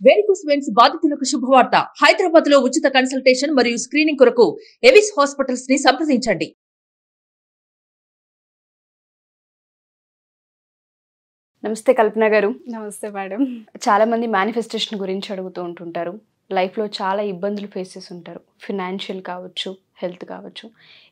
Varicose veins బాధితులకు శుభవార్త. హైదరాబాద్ లో ఉచిత కన్సల్టేషన్ మరియు స్క్రీనింగ్ కొరకు ఎవిస్ హాస్పిటల్స్ ని సంప్రదించండి. నమస్తే కల్పన గారు. నమస్తే మేడం. చాలా మంది మేనిఫెస్టేషన్ గురించి అడుగుతూ ఉంటుంటారు. లైఫ్లో చాలా ఇబ్బందులు ఫేస్ చేసి ఉంటారు. ఫినాన్షియల్ కావచ్చు, హెల్త్ కావచ్చు,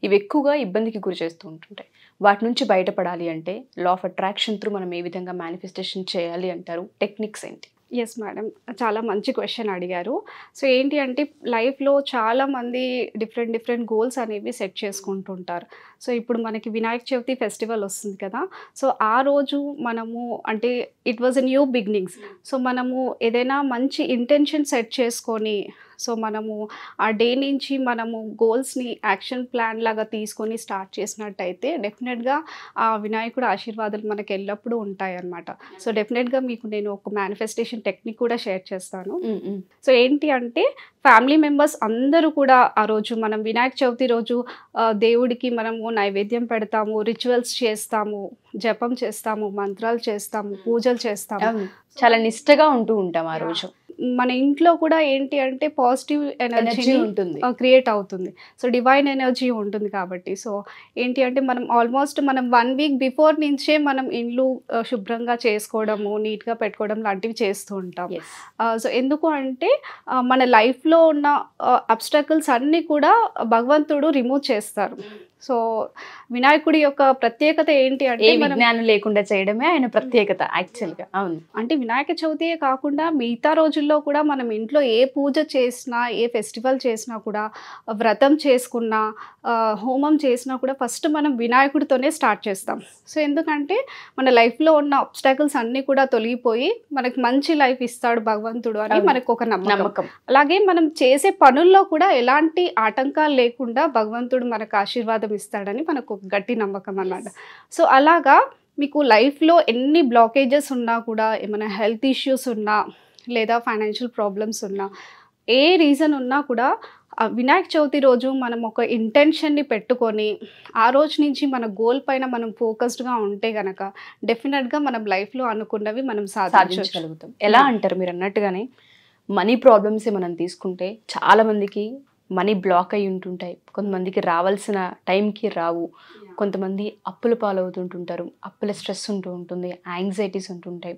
ఇవి ఎక్కువగా ఇబ్బందికి గురి చేస్తూ ఉంటుంటాయి. వాటి నుంచి బయటపడాలి అంటే లా ఆఫ్ అట్రాక్షన్ త్రూ మనం ఏ విధంగా మేనిఫెస్టేషన్ చేయాలి అంటారు? టెక్నిక్స్ ఏంటి? ఎస్ మేడం, చాలా మంచి క్వశ్చన్ అడిగారు. సో ఏంటి అంటే లైఫ్లో చాలామంది డిఫరెంట్ గోల్స్ అనేవి సెట్ చేసుకుంటుంటారు. సో ఇప్పుడు మనకి వినాయక చవితి ఫెస్టివల్ వస్తుంది కదా. సో ఆ రోజు మనము అంటే it was a new beginnings. So మనము ఏదైనా మంచి ఇంటెన్షన్ సెట్ చేసుకొని సో మనము ఆ డే నుంచి మనము గోల్స్ని యాక్షన్ ప్లాన్ లాగా తీసుకొని స్టార్ట్ చేసినట్టయితే డెఫినెట్గా ఆ వినాయకుడు ఆశీర్వాదాలు మనకు ఎల్లప్పుడూ ఉంటాయన్నమాట. సో డెఫినెట్గా మీకు నేను ఒక మేనిఫెస్టేషన్ టెక్నిక్ కూడా షేర్ చేస్తాను. సో ఏంటి అంటే ఫ్యామిలీ మెంబర్స్ అందరూ కూడా ఆ రోజు మనం వినాయక చవితి రోజు దేవుడికి మనము నైవేద్యం పెడతాము, రిచువల్స్ చేస్తాము, జపం చేస్తాము, మంత్రాలు చేస్తాము, పూజలు చేస్తాము. చాలా నిష్టగా ఉంటూ ఉంటాం ఆ రోజు. మన ఇంట్లో కూడా ఏంటి అంటే పాజిటివ్ ఎనర్జీ ఉంటుంది, క్రియేట్ అవుతుంది. సో డివైన్ ఎనర్జీ ఉంటుంది కాబట్టి సో ఏంటి అంటే మనం ఆల్మోస్ట్ మనం 1 వీక్ బిఫోర్ నుంచే మనం ఇండ్లు శుభ్రంగా చేసుకోవడము, నీట్గా పెట్టుకోవడం లాంటివి చేస్తూ ఉంటాం. సో ఎందుకు అంటే మన లైఫ్లో ఉన్న అబ్స్టకల్స్ అన్నీ కూడా భగవంతుడు రిమూవ్ చేస్తారు. సో వినాయకుడి యొక్క ప్రత్యేకత ఏంటి అంటే విజ్ఞానం లేకుండా చేయడమే ఆయన ప్రత్యేకత యాక్చువల్గా. అవును, అంటే వినాయక చవితియే కాకుండా మిగతా రోజుల్లో కూడా మనం ఇంట్లో ఏ పూజ చేసినా, ఏ ఫెస్టివల్ చేసినా కూడా, వ్రతం చేసుకున్నా, హోమం చేసినా కూడా ఫస్ట్ మనం వినాయకుడితోనే స్టార్ట్ చేస్తాం. సో ఎందుకంటే మన లైఫ్లో ఉన్న అబ్స్టాకిల్స్ అన్నీ కూడా తొలగిపోయి మనకు మంచి లైఫ్ ఇస్తాడు భగవంతుడు అని మనకు ఒక నమ్మకం. అలాగే మనం చేసే పనుల్లో కూడా ఎలాంటి ఆటంకాలు లేకుండా భగవంతుడు మనకు ఆశీర్వాదం ఇస్తాడని మనకు ఒక గట్టి నమ్మకం అన్నమాట. సో అలాగా మీకు లైఫ్లో ఎన్ని బ్లాకేజెస్ ఉన్నా కూడా, ఏమైనా హెల్త్ ఇష్యూస్ ఉన్నా లేదా ఫైనాన్షియల్ ప్రాబ్లమ్స్ ఉన్నా, ఏ రీజన్ ఉన్నా కూడా వినాయక చవితి రోజు మనం ఒక ఇంటెన్షన్ని పెట్టుకొని ఆ రోజు నుంచి మన గోల్ పైన మనం ఫోకస్డ్గా ఉంటే కనుక డెఫినెట్గా మనం లైఫ్లో అనుకున్నవి మనం సాధించగలుగుతాం. ఎలా అంటారు మీరు అన్నట్టుగానే మనీ ప్రాబ్లమ్సే మనం తీసుకుంటే చాలామందికి మనీ బ్లాక్ అయి ఉంటుంటాయి. కొంతమందికి రావాల్సిన టైంకి రావు. కొంతమంది అప్పుల పాలవుతుంటుంటారు. అప్పుల స్ట్రెస్ ఉంటూ ఉంటుంది, యాంగ్జైటీస్ ఉంటుంటాయి,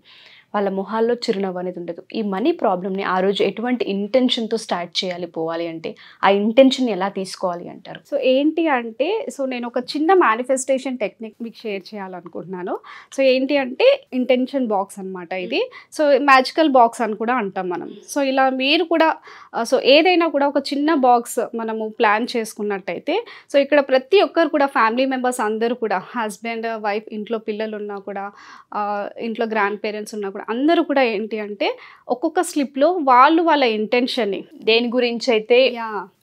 వాళ్ళ మొహాల్లో చిరునవ్వు అనేది ఉండదు. ఈ మనీ ప్రాబ్లమ్ని ఆ రోజు ఎటువంటి ఇంటెన్షన్తో స్టార్ట్ చేయాలి పోవాలి అంటే ఆ ఇంటెన్షన్ ఎలా తీసుకోవాలి అంటారు? సో ఏంటి అంటే నేను ఒక చిన్న మేనిఫెస్టేషన్ టెక్నిక్ మీకు షేర్ చేయాలనుకుంటున్నాను. సో ఏంటి అంటే ఇంటెన్షన్ బాక్స్ అనమాట ఇది. సో మ్యాజికల్ బాక్స్ అని కూడా అంటాం మనం. సో ఇలా మీరు కూడా సో ఏదైనా కూడా ఒక చిన్న బాక్స్ మనము ప్లాన్ చేసుకున్నట్టయితే సో ఇక్కడ ప్రతి ఒక్కరు కూడా ఫ్యామిలీ మెంబర్స్ అందరూ కూడా హస్బెండ్, వైఫ్, ఇంట్లో పిల్లలు ఉన్నా కూడా, ఇంట్లో గ్రాండ్ పేరెంట్స్ ఉన్నా కూడా అందరూ కూడా ఏంటి అంటే ఒక్కొక్క స్లిప్లో వాళ్ళ ఇంటెన్షన్ని దేని గురించి అయితే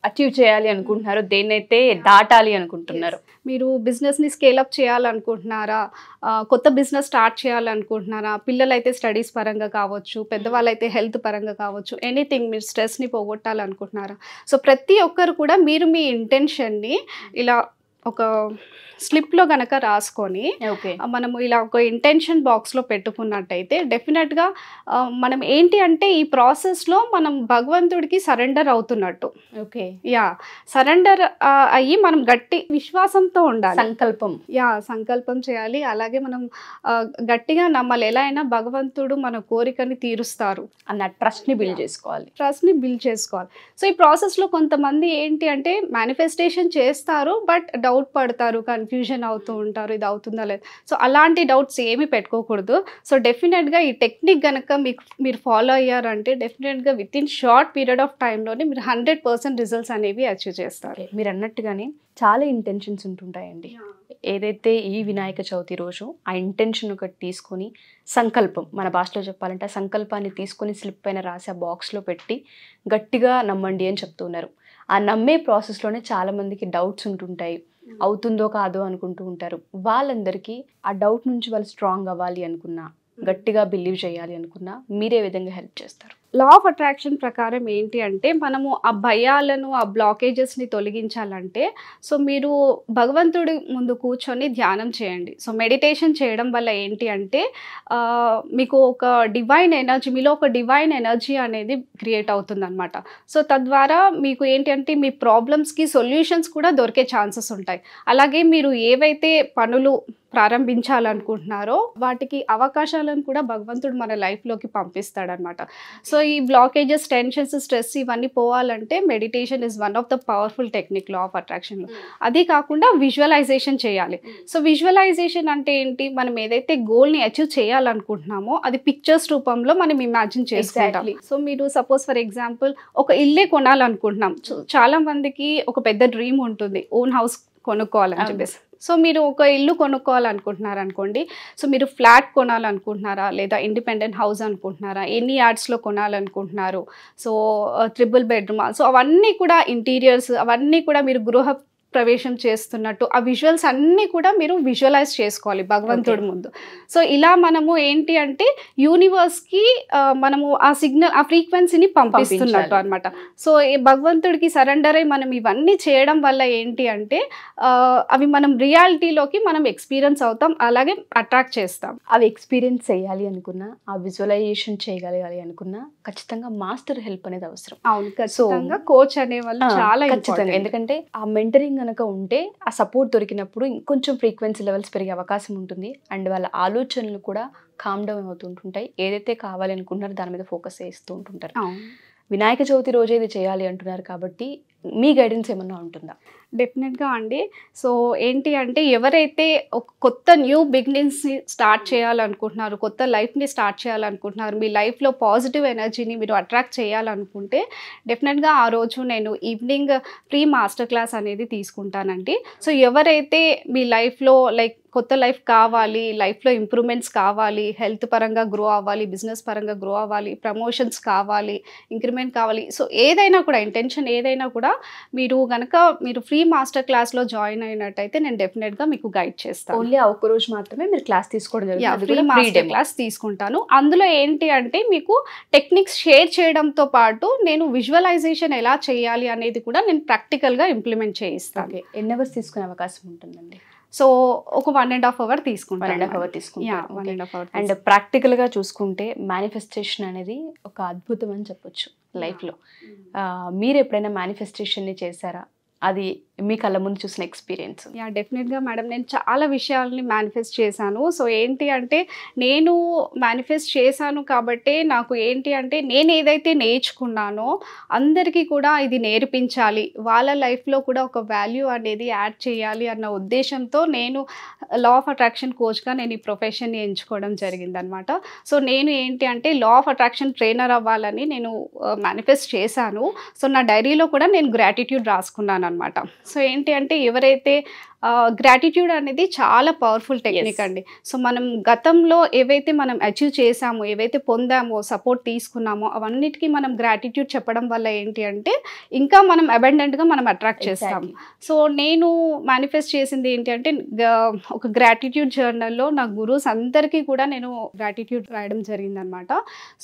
అచీవ్ చేయాలి అనుకుంటున్నారో, దేన్నైతే దాటాలి అనుకుంటున్నారు, మీరు బిజినెస్ని స్కేలప్ చేయాలనుకుంటున్నారా, కొత్త బిజినెస్ స్టార్ట్ చేయాలనుకుంటున్నారా, పిల్లలైతే స్టడీస్ పరంగా కావచ్చు, పెద్దవాళ్ళైతే హెల్త్ పరంగా కావచ్చు, ఎనీథింగ్ మీరు స్ట్రెస్ని పోగొట్టాలనుకుంటున్నారా. సో ప్రతి ఒక్కరు కూడా మీరు మీ ఇంటెన్షన్ని ఇలా ఒక స్లిప్లో గనక రాసుకొని మనము ఇలా ఒక ఇంటెన్షన్ బాక్స్లో పెట్టుకున్నట్టయితే డెఫినెట్గా మనం ఏంటి అంటే ఈ ప్రాసెస్లో మనం భగవంతుడికి సరెండర్ అవుతున్నట్టు. సరెండర్ అయ్యి మనం గట్టి విశ్వాసంతో ఉండాలి. సంకల్పం చేయాలి. అలాగే మనం గట్టిగా నమ్మాలి. ఎలా అయినా భగవంతుడు మన కోరికని తీరుస్తారు అన్న ట్రస్ట్ని బిల్డ్ చేసుకోవాలి. సో ఈ ప్రాసెస్లో కొంతమంది ఏంటి అంటే మేనిఫెస్టేషన్ చేస్తారు, బట్ డౌట్ పడతారు, కన్ఫ్యూజన్ అవుతూ ఉంటారు, ఇది అవుతుందా లేదు. సో అలాంటి డౌట్స్ ఏమీ పెట్టుకోకూడదు. సో డెఫినెట్గా ఈ టెక్నిక్ కనుక మీరు ఫాలో అయ్యారంటే డెఫినెట్గా with in short period of టైంలోనే మీరు 100% రిజల్ట్స్ అనేవి అచీవ్ చేస్తారు. మీరు అన్నట్టుగానే చాలా ఇంటెన్షన్స్ ఉంటుంటాయండి. ఏదైతే ఈ వినాయక చవితి రోజు ఆ ఇంటెన్షన్ ఒకటి తీసుకొని సంకల్పం, మన భాషలో చెప్పాలంటే ఆ సంకల్పాన్ని తీసుకొని స్లిప్ పైన రాసి ఆ బాక్స్లో పెట్టి గట్టిగా నమ్మండి అని చెప్తున్నారు. ఆ నమ్మే ప్రాసెస్లోనే చాలామందికి డౌట్స్ ఉంటుంటాయి, అవుతుందో కాదో అనుకుంటూ ఉంటారు. వాళ్ళందరికీ ఆ డౌట్ నుంచి వాళ్ళు స్ట్రాంగ్ అవ్వాలి అనుకున్నా, గట్టిగా బిలీవ్ చేయాలి అనుకున్నా మీరే విధంగా హెల్ప్ చేస్తారు? లా ఆఫ్ అట్రాక్షన్ ప్రకారం ఏంటి అంటే మనము ఆ భయాలను ఆ బ్లాకేజెస్ని తొలగించాలంటే సో మీరు భగవంతుడి ముందు కూర్చొని ధ్యానం చేయండి. సో మెడిటేషన్ చేయడం వల్ల ఏంటి అంటే మీకు ఒక డివైన్ ఎనర్జీ, మీలో ఒక డివైన్ ఎనర్జీ అనేది క్రియేట్ అవుతుంది అనమాట. సో తద్వారా మీకు ఏంటి అంటే మీ ప్రాబ్లమ్స్కి సొల్యూషన్స్ కూడా దొరికే ఛాన్సెస్ ఉంటాయి. అలాగే మీరు ఏవైతే పనులు ప్రారంభించాలనుకుంటున్నారో వాటికి అవకాశాలను కూడా భగవంతుడు మన లైఫ్లోకి పంపిస్తాడనమాట. సో ఈ బ్లాకేజెస్, టెన్షన్స్, స్ట్రెస్ ఇవన్నీ పోవాలంటే meditation is one of the powerful technique law of అట్రాక్షన్లో. అది కాకుండా విజువలైజేషన్ చేయాలి. సో విజువలైజేషన్ అంటే ఏంటి, మనం ఏదైతే గోల్ని అచీవ్ చేయాలనుకుంటున్నామో అది పిక్చర్స్ రూపంలో మనం ఇమాజిన్ చేసుకుంటాం. సో మీరు సపోజ్ ఫర్ ఎగ్జాంపుల్ ఒక ఇల్లే కొనాలనుకుంటున్నాం. చాలా మందికి ఒక పెద్ద డ్రీమ్ ఉంటుంది, ఓన్ హౌస్ కొనుక్కోవాలని చెప్పేసి. సో మీరు ఒక ఇల్లు కొనుక్కోవాలనుకుంటున్నారు అనుకోండి. సో మీరు ఫ్లాట్ కొనాలనుకుంటున్నారా, లేదా ఇండిపెండెంట్ హౌస్ అనుకుంటున్నారా, ఎన్ని యార్డ్స్లో కొనాలనుకుంటున్నారు, సో 3 బెడ్రూమ్, సో అవన్నీ కూడా ఇంటీరియర్స్ అవన్నీ కూడా మీరు గృహ ప్రవేశం చేస్తున్నట్టు ఆ విజువల్స్ అన్నీ కూడా మీరు విజువలైజ్ చేసుకోవాలి భగవంతుడి ముందు. సో ఇలా మనము ఏంటి అంటే యూనివర్స్కి మనము ఆ సిగ్నల్, ఆ ఫ్రీక్వెన్సీని పంపిస్తున్నట్టు అనమాట. సో భగవంతుడికి సరెండర్ అయి మనం ఇవన్నీ చేయడం వల్ల ఏంటి అంటే అవి మనం రియాలిటీలోకి మనం ఎక్స్పీరియన్స్ అవుతాం, అలాగే అట్రాక్ట్ చేస్తాం. అవి ఎక్స్పీరియన్స్ చేయాలి అనుకున్నా, ఆ విజువలైజేషన్ చేయగలగాలి అనుకున్నా ఖచ్చితంగా మాస్టర్ హెల్ప్ అనేది అవసరం. అవును, ఖచ్చితంగా కోచ్ అనే వాళ్ళు చాలా ఖచ్చితంగా. ఎందుకంటే ఆ మెంటరింగ్ కనుక ఉంటే ఆ సపోర్ట్ దొరికినప్పుడు ఇంకొంచెం ఫ్రీక్వెన్సీ లెవెల్స్ పెరిగే అవకాశం ఉంటుంది. అండ్ వాళ్ళ ఆలోచనలు కూడా కామ్ డౌన్ అవుతుంటుంటాయి. ఏదైతే కావాలనుకుంటున్నారో దాని మీద ఫోకస్ చేస్తూ ఉంటుంటారు. వినాయక చవితి రోజే ఇది చేయాలి అంటున్నారు కాబట్టి మీ గైడెన్స్ ఏమన్నా ఉంటుందా? డెఫినెట్గా అండి. సో ఏంటి అంటే ఎవరైతే ఒక కొత్త న్యూ బిగినింగ్స్ని స్టార్ట్ చేయాలనుకుంటున్నారు, కొత్త లైఫ్ని స్టార్ట్ చేయాలనుకుంటున్నారు, మీ లైఫ్లో పాజిటివ్ ఎనర్జీని మీరు అట్రాక్ట్ చేయాలనుకుంటే డెఫినెట్గా ఆ రోజు నేను ఈవినింగ్ ఫ్రీ మాస్టర్ క్లాస్ అనేది తీసుకుంటానండి. సో ఎవరైతే మీ లైఫ్లో లైక్ కొత్త లైఫ్ కావాలి, లైఫ్లో ఇంప్రూవ్మెంట్స్ కావాలి, హెల్త్ పరంగా గ్రో అవ్వాలి, బిజినెస్ పరంగా గ్రో అవ్వాలి, ప్రమోషన్స్ కావాలి, ఇంక్రిమెంట్ కావాలి, సో ఏదైనా కూడా ఇంటెన్షన్ ఏదైనా కూడా మీరు కనుక మీరు ఫ్రీ మాస్టర్ క్లాస్లో జాయిన్ అయినట్టయితే నేను డెఫినెట్గా మీకు గైడ్ చేస్తాను. ఓన్లీ ఆ ఒక్క రోజు మాత్రమే మీరు క్లాస్ తీసుకోవడం జరుగుతుంది. ఫ్రీ మాస్టర్ క్లాస్ తీసుకుంటాను. అందులో ఏంటి అంటే మీకు టెక్నిక్స్ షేర్ చేయడంతో పాటు నేను విజువలైజేషన్ ఎలా చేయాలి అనేది కూడా నేను ప్రాక్టికల్గా ఇంప్లిమెంట్ చేయిస్తాను. ఎన్ని అవర్స్ తీసుకునే అవకాశం ఉంటుందండి? సో ఒక 1.5 అవర్ తీసుకుంటాను. 1.5 అవర్ తీసుకుంటాను. అండ్ ప్రాక్టికల్గా చూసుకుంటే మేనిఫెస్టేషన్ అనేది ఒక అద్భుతం అని చెప్పొచ్చు లైఫ్లో. మీరు ఎప్పుడైనా మేనిఫెస్టేషన్ని చేశారా? అది మీ కళ్ళ ముందు చూసిన ఎక్స్పీరియన్స్? డెఫినెట్గా మేడం, నేను చాలా విషయాలని మేనిఫెస్ట్ చేశాను. సో ఏంటి అంటే నేను మేనిఫెస్ట్ చేశాను కాబట్టి నాకు ఏంటి అంటే నేను ఏదైతే నేర్చుకున్నానో అందరికీ కూడా ఇది నేర్పించాలి, వాళ్ళ లైఫ్లో కూడా ఒక వాల్యూ అనేది యాడ్ చేయాలి అన్న ఉద్దేశంతో నేను లా ఆఫ్ అట్రాక్షన్ కోచ్గా నేను ఈ ప్రొఫెషన్ని ఎంచుకోవడం జరిగిందనమాట. సో నేను ఏంటి అంటే లా ఆఫ్ అట్రాక్షన్ ట్రైనర్ అవ్వాలని నేను మేనిఫెస్ట్ చేశాను. సో నా డైరీలో కూడా నేను గ్రాటిట్యూడ్ రాసుకున్నాను అనమాట. సో ఏంటి అంటే ఎవరైతే గ్రాటిట్యూడ్ అనేది చాలా పవర్ఫుల్ టెక్నిక్ అండి. సో మనం గతంలో ఏవైతే మనం అచీవ్ చేసామో, ఏవైతే పొందామో, సపోర్ట్ తీసుకున్నామో అవన్నిటికీ మనం గ్రాటిట్యూడ్ చెప్పడం వల్ల ఏంటి అంటే ఇంకా మనం అబండెంట్గా మనం అట్రాక్ట్ చేస్తాము. సో నేను మేనిఫెస్ట్ చేసింది ఏంటి అంటే ఒక గ్రాటిట్యూడ్ జర్నల్లో నా గురూస్ అందరికీ కూడా నేను గ్రాటిట్యూడ్ రాయడం జరిగిందనమాట.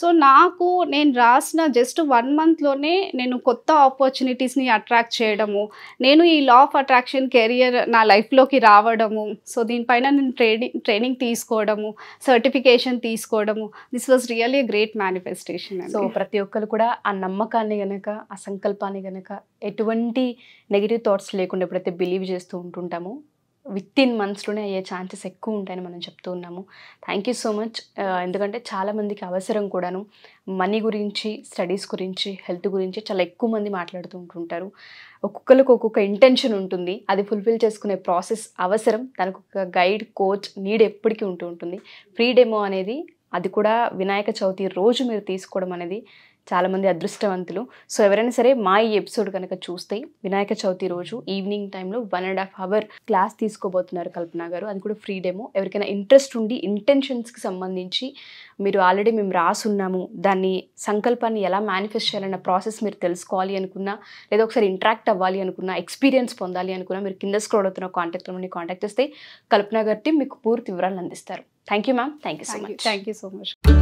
సో నాకు నేను రాసిన జస్ట్ 1 monthలోనే నేను కొత్త ఆపర్చునిటీస్ని అట్రాక్ట్ చేయడము, నేను ఈ లా ఆఫ్ అట్రాక్షన్ కెరియర్ నా లైఫ్లోకి రావడము, సో దీనిపైన నేను ట్రైనింగ్ తీసుకోవడము, సర్టిఫికేషన్ తీసుకోవడము, this was really great manifestation. So ప్రతి ఒక్కరు కూడా ఆ నమ్మకాన్ని గనక, ఆ సంకల్పాన్ని గనక ఎటువంటి నెగిటివ్ థాట్స్ లేకుండా ఎప్పుడైతే బిలీవ్ చేస్తూ ఉంటుంటామో విత్ ఇన్ మంత్స్లోనే అయ్యే ఛాన్సెస్ ఎక్కువ ఉంటాయని మనం చెప్తూ ఉన్నాము. Thank you so much. ఎందుకంటే చాలామందికి అవసరం కూడాను మనీ గురించి, స్టడీస్ గురించి, హెల్త్ గురించి చాలా ఎక్కువ మంది మాట్లాడుతూ ఉంటుంటారు. ఒక్కొక్కరికి ఒక్కొక్క ఇంటెన్షన్ ఉంటుంది, అది ఫుల్ఫిల్ చేసుకునే ప్రాసెస్ అవసరం. దానికి ఒక గైడ్, కోచ్ నీడ్ ఎప్పటికీ ఉంటూ ఉంటుంది. ఫ్రీ డెమో అనేది అది కూడా వినాయక చవితి రోజు మీరు తీసుకోవడం అనేది చాలామంది అదృష్టవంతులు. సో ఎవరైనా సరే మా ఈ ఎపిసోడ్ కనుక చూస్తే వినాయక చవితి రోజు ఈవినింగ్ టైంలో 1.5 hour క్లాస్ తీసుకోబోతున్నారు కల్పన గారు. అది కూడా ఫ్రీ డెమో. ఎవరికైనా ఇంట్రెస్ట్ ఉండి ఇంటెన్షన్స్కి సంబంధించి మీరు ఆల్రెడీ మేము రాసున్నాము, దాన్ని సంకల్పాన్ని ఎలా మేనిఫెస్ట్ చేయాలన్న ప్రాసెస్ మీరు తెలుసుకోవాలి అనుకున్నా, లేదా ఒకసారి ఇంటరాక్ట్ అవ్వాలి అనుకున్నా, ఎక్స్పీరియన్స్ పొందాలి అనుకున్నా మీరు కింద స్క్రోల్ అవుతున్న కాంటాక్ట్ చేస్తే కల్పన గారి టీం మీకు పూర్తి వివరాలు అందిస్తారు. Thank you ma'am. Thank you so much. Thank you so much.